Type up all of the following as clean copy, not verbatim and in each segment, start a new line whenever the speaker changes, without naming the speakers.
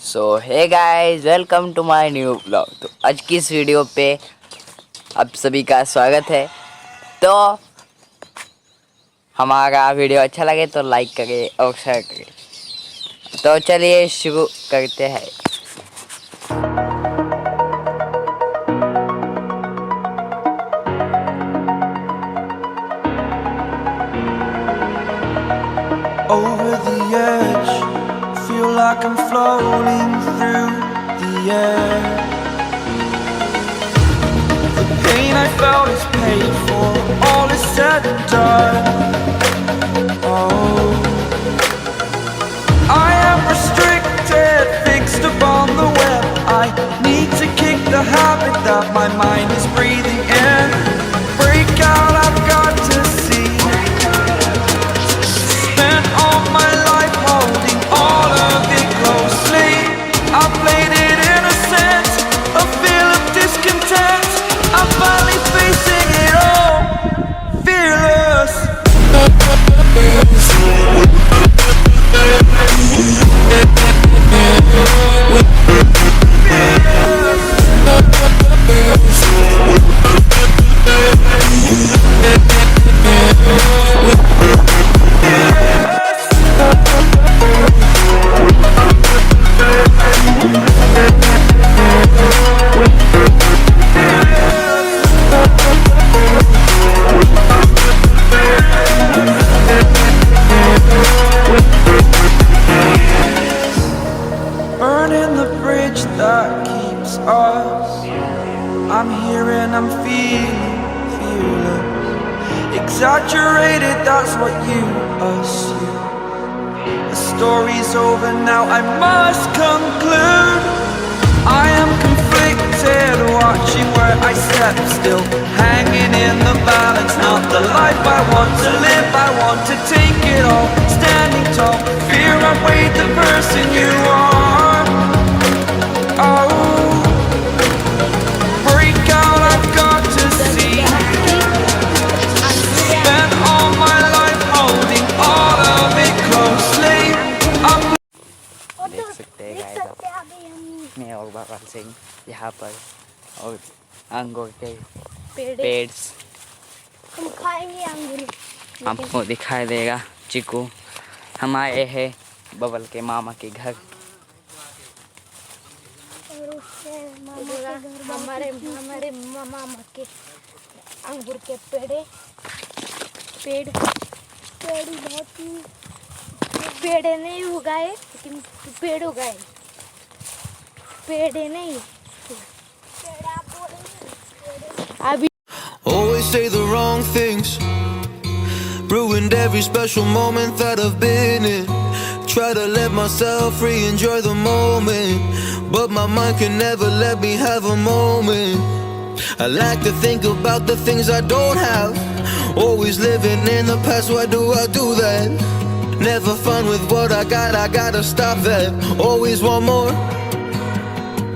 So hey guys, welcome to my new blog. तो आज की इस वीडियो पे आप सभी का स्वागत है। तो हमारा वीडियो अच्छा लगे तो लाइक करें और शेयर करें। तो चलिए शुरू करते हैं।
Over the edge, feel like I'm floating through the air. The pain I felt is paid for, all is said and done. Oh, I am restricted, fixed upon the web. I need to kick the habit that my mind is breathing in. Break out, I've got to see. Spent all my life holding all of it closely. I played it innocent, a feel of discontent. I'm finally facing it all, fearless. Burning the bridge that keeps us. I'm here and I'm feeling fearless. Exaggerated, that's what you assume. The story's over now, I must conclude. I am conflicted, watching where I step still, hanging in the balance. Not the life I want to live, I want to take it all. Standing tall, fear outweighed the person you are. Oh, break out, I've got to see. Spent all my life holding all of it closely.
देख सकते हैं guys आप, मैं और बाबा सिंह यहाँ पर, और अंगूर के पेड्स
हम खाएंगे अंगूर।
आपको दिखाई देगा। चीकू, हम आए हैं बबल के मामा के घर।
हमारे मामा के अंगूर के पेड़ नहीं उगाए, लेकिन पेड़ उगाए। पेड़ नहीं, अभी
Always say the wrong things, ruined every special moment that I've been in. Try to let myself free, enjoy the moment, but my mind can never let me have a moment. I like to think about the things I don't have, always living in the past. Why do I do that? Never fun with what I gotta stop that. Always want more,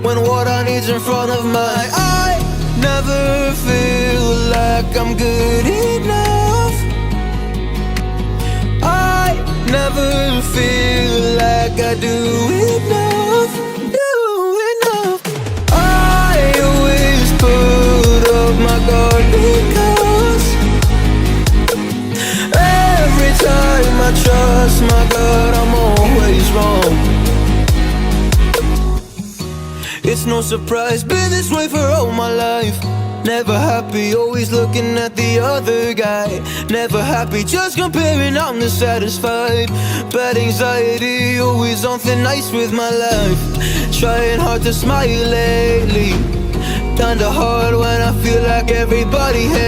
when what I need's in front of my eye. Never feel like I'm good enough. I never feel like I do enough. I always put up my guard because every time I trust my gut, I'm always wrong. It's no surprise, been this way for all my life. Never happy, always looking at the other guy. Never happy, just comparing, I'm dissatisfied. Bad anxiety, always on thin ice with my life. Trying hard to smile lately, kinda hard when I feel like everybody hates.